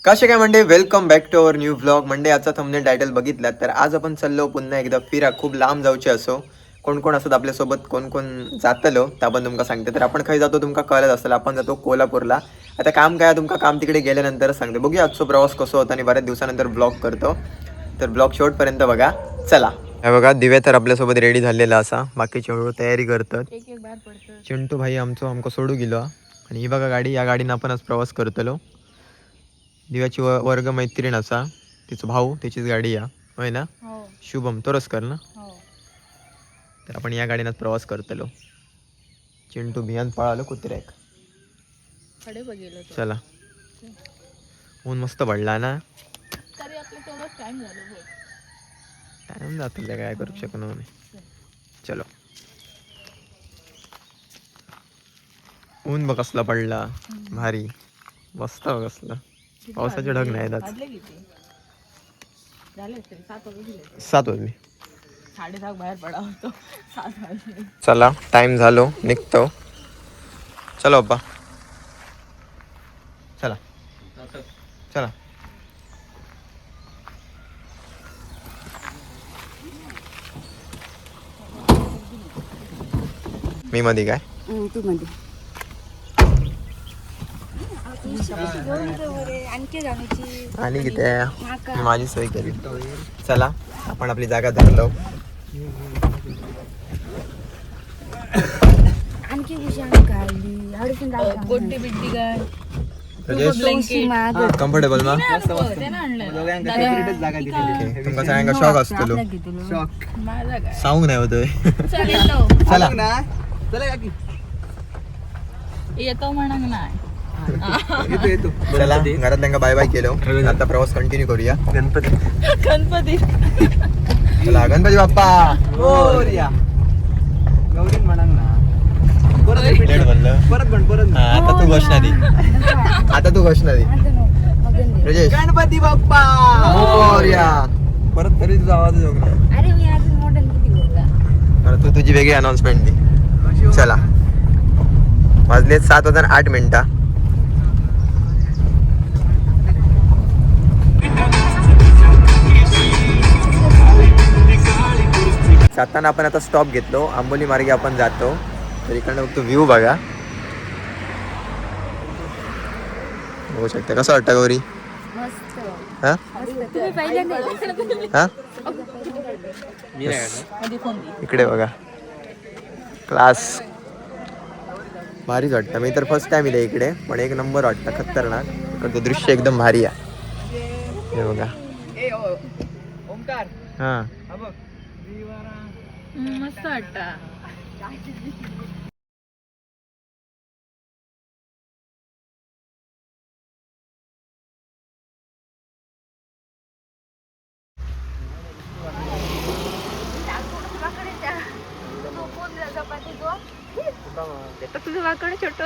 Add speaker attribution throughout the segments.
Speaker 1: कसे काय म्हणजे welcome back to our new vlog. म्हणजे याचा थंबनेल टायटल बघितलात तर आज आपण चाललो पुन्हा एकदा फिरा. खूप लांब जाऊचे असो, कोण कोण असत आपल्यासोबत, कोण कोण जातलो त्या पण तुमका सांगते. तर आपण खाई जातो तुमका कळत असेल, आपण जातो कोल्हापूरला. आता काम काय तुमका काम तिकडे गेल्यानंतर सांगते. बघूया आजचा प्रवास कसं होता आणि बऱ्याच दिवसानंतर ब्लॉग करतो, तर ब्लॉग शेवटपर्यंत बघा. चला. हे बघा दिव्या तर आपल्यासोबत रेडी झालेला असा, बाकीचे हळूहळू तयारी करतात. चिंटू भाई आमका सोडू गेलो आणि ही बघा गाडी, या गाडीनं आपण आज प्रवास करतलो. दिव्याची वर्ग मैत्रीण असा, तिचा भाऊ, त्याचीच गाडी या होय ना. शुभम तोरसकर ना. तर आपण या गाडीनं प्रवास करतलो. चिंटू भियान पळालो कुत्र्याक. चला. ऊन मस्त पडला ना. टाइम जातो काय करू शकणार नाही. चलो. ऊन बघ कसला पडला भारी, मस्त कसला. पावसाचे ढग नाही आज. 7 वाजले.
Speaker 2: 10:30 बाहेर पडा होतो 7 वाजले.
Speaker 1: चला टाइम झालो, निघतो. चलो अप्पा, चला चला. मी मध्ये काय
Speaker 2: तू मध्ये
Speaker 1: आणि किती मी माझी सोय केली. चला आपण आपली जागा धरलो.
Speaker 2: आणखी कोणती बिड्डी काय
Speaker 1: कम्फर्टेबल मा तुमका सगळ्यांका शॉक असतो. सांगू नाही होतोय. चला
Speaker 2: येतो म्हणा नाही.
Speaker 1: चला घरात त्यांना बाय बाय केलो. आता प्रवास कंटिन्यू करूया.
Speaker 2: गणपती
Speaker 1: चला गणपती बाप्पा मोरया. आता तू घोषणा दे. आता तू घोषणा दे. रजेश गणपती बाप्पा मोरया. परत तरी तुझा आवाज येऊ ना.
Speaker 2: अरे मी अजून मॉडेल किती बोलला.
Speaker 1: तू तुझी वेगळी अनाउन्समेंट दे. चला वाजले 7:08. जाताना आपण आता स्टॉप घेतलो. आंबोली मार्गे आपण जातो. तर इकडनं बघतो व्ह्यू बघा, बघू शकता. कसं वाटतं गौरी? हा हा इकडे बघा क्लास भारीच वाटतं. मी तर फर्स्ट टाइम इले इकडे, पण एक नंबर वाटतं, खतरनाक. इकडचं दृश्य एकदम भारी आहे. हे बघा हा
Speaker 2: मस्त वाटतं. तुझं वाकड छोट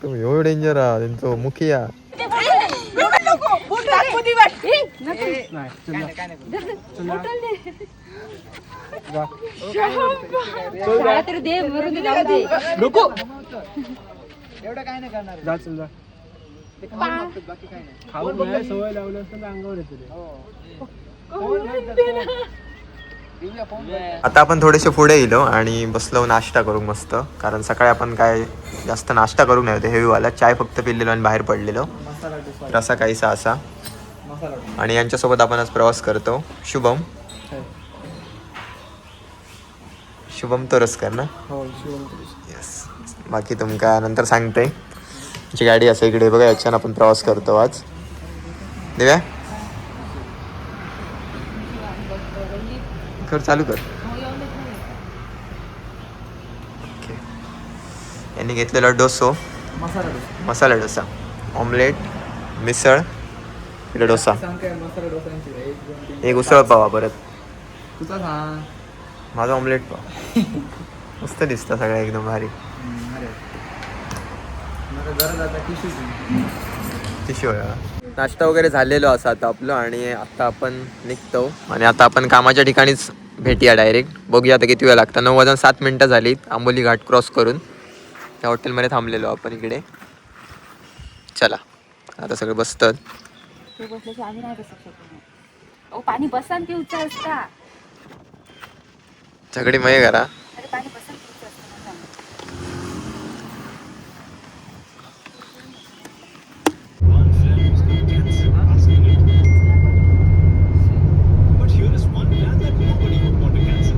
Speaker 1: तुम्ही एवढं डेंजर आहात. त्यांचं मुखिया
Speaker 3: एवढं काय नाही करणार. जा चल जा. ते बाकी काय नाही. खाऊन सवय लावली असतं अंगावर येते.
Speaker 1: आता आपण थोडेसे पुढे गेलो आणि बसलो नाश्ता करू मस्त. कारण सकाळी आपण काय जास्त नाश्ता करू नाही होते, हेवीवाला चाय फक्त पिलेलो आणि बाहेर पडलेलो. तर असा काहीसा असा. आणि यांच्यासोबत आपण आज प्रवास करतो. शुभम शुभम तोरसकर ना. येस. बाकी तुमका नंतर सांगते. जी गाडी असं इकडे बघा, याच्यानं आपण प्रवास करतो आज. दिव्या कर, चालू कर. ओके. यांनी घेतलेला डोसो, मसाला डोसा, ऑमलेट, मिसळ, इकडे डोसा, एक उसळ पावा परत. माझा ऑमलेट पाव मस्त दिसतं सगळं एकदम भारी. टिश्यू नाश्ता वगैरे झालेलो असं आता आपलं. आणि आता आपण निघतो आणि आता आपण कामाच्या ठिकाणीच भेटूया डायरेक्ट. बघूया आता किती वेळ लागतं. 9:07 झालीत आंबोली घाट क्रॉस करून. त्या हॉटेलमध्ये थांबलेलो आपण इकडे. चला आता सगळे बसतात.
Speaker 2: ते बसले की आम्ही नाही बसू शकतो. पाणी बसान पिऊचं असता.
Speaker 1: सगळी मये करा.
Speaker 2: अरे पाणी बसान पिऊचं असतं.
Speaker 4: But here is one plan that nobody would want to cancel.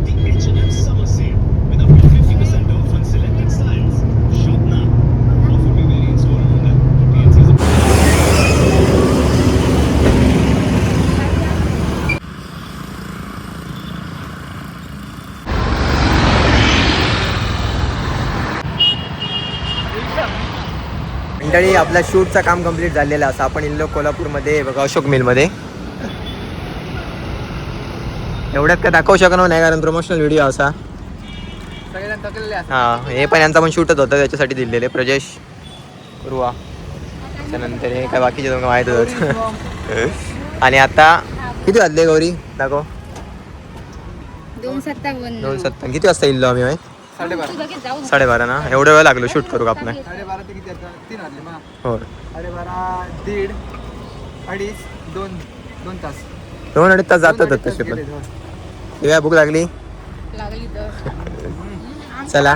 Speaker 4: The H&M Summer Sale with up to 50% off on selected styles. Shop now. Offer may vary in store and online. TNC's
Speaker 1: मंडळी आपला शूटचं काम complete झालेलं असं आपण इल्लो कोल्हापूरमध्ये बघा अशोक मिलमध्ये. एवढ्यात काय दाखवू शकणार नाही कारण प्रमोशनल व्हिडिओ असा.
Speaker 3: सगळेजण थकलेले असतात.
Speaker 1: हां हे पण यांचा पण शूटच होता त्याच्यासाठी दिलेले प्रजेश कुरुवा. त्यानंतर हे काय बाकीचे तुम्हाला माहीत होत. आणि आता किती वाजले गौरी दाखव.
Speaker 2: 2:57.
Speaker 1: 2:57. किती वाजता इल्लो आम्ही
Speaker 3: 12:30.
Speaker 1: 12:30 ना. एवढं वेळ लागलो शूट करू आपलं.
Speaker 3: 12:30 ते किती आता 3 वाजले मग.
Speaker 1: हो
Speaker 3: 12:30, 1:30, 2:30, 2 तास.
Speaker 1: 2-2.5 तास जातातच तसे पण. तुला भूक लागली.
Speaker 2: लागली तर
Speaker 1: चला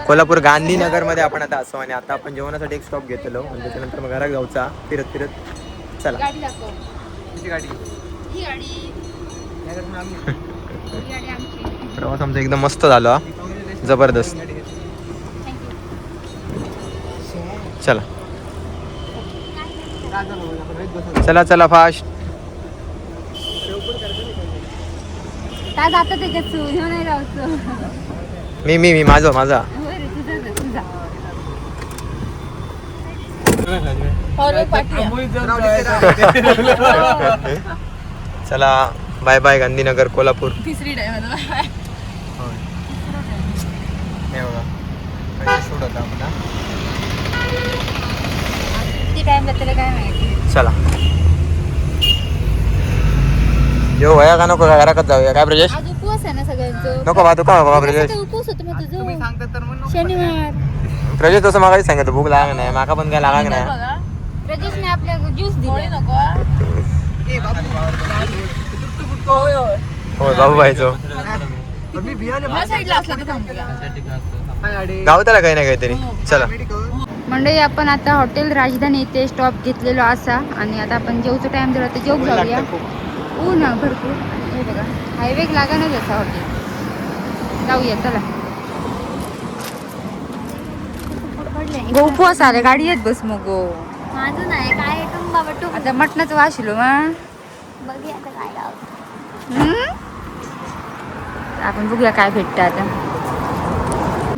Speaker 1: कोल्हापूर गांधीनगरमध्ये आपण आता असो आणि आता आपण जेवणासाठी एक स्टॉप घेतलो आणि त्याच्यानंतर मग घरात जाऊचा फिरत फिरत. चला
Speaker 2: गाडी दाखव.
Speaker 3: किती गाडी?
Speaker 2: ही गाडी.
Speaker 3: याच्यातून आम्ही
Speaker 2: ही गाडी आमची.
Speaker 1: प्रवास आमचा एकदम मस्त झाला. जबरदस्त. चला चला चला फास्ट.
Speaker 2: काय जातं त्याच्यात तू ह्यो नाही जाऊचं.
Speaker 1: मी माझा
Speaker 2: होय रे तुझा.
Speaker 1: चला बाय बाय गांधीनगर कोल्हापूर.
Speaker 2: तिसरी टाइम
Speaker 1: शूट होता आपला.
Speaker 2: किती टाइम जाते काय माहिती.
Speaker 1: चला येऊ वया का नको घराकडे जाऊया काय प्रजेश.
Speaker 2: आज उपवास आहे ना सगळ्यांचं.
Speaker 1: नको बा तू का बाबा प्रजेश.
Speaker 2: उपवास होतो मग तुझं.
Speaker 3: तुम्ही सांगता तर म्हणून
Speaker 2: शनिवार.
Speaker 1: प्रजेश तसं मागायचं सांगतो भूक लाग नाही माका पण काय लागाक नाही.
Speaker 2: प्रजेशने आपल्या ज्यूस दिले नको.
Speaker 1: हो बाबू भाईचो
Speaker 3: मी बियाणे
Speaker 2: साईडला असला तर थांबूया.
Speaker 1: गाव त्याला काही नाही काहीतरी. चला
Speaker 2: मंडळी आपण आता हॉटेल राजधानी इथे स्टॉप घेतलेलो असा आणि आता आपण जेवचा टाइम झाला तर जेव जाऊया. ऊन भरपूर. हे बघा हायवे लागानच असा हॉटेल. जाऊया चला. गो उपवास आले गाडी येत बस मग गो.
Speaker 5: माझं नाही काय बाबा तू
Speaker 2: आता मटणाचं वाशिलो मग
Speaker 5: बघी आता काय लावतो.
Speaker 2: आपण बघूया काय भेटतं आता.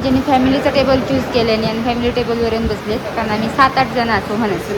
Speaker 2: ज्यांनी फॅमिलीचा टेबल चूज केल्याने आणि फॅमिली टेबलवर येऊन बसले कारण आम्ही 7-8 जण असो म्हणत.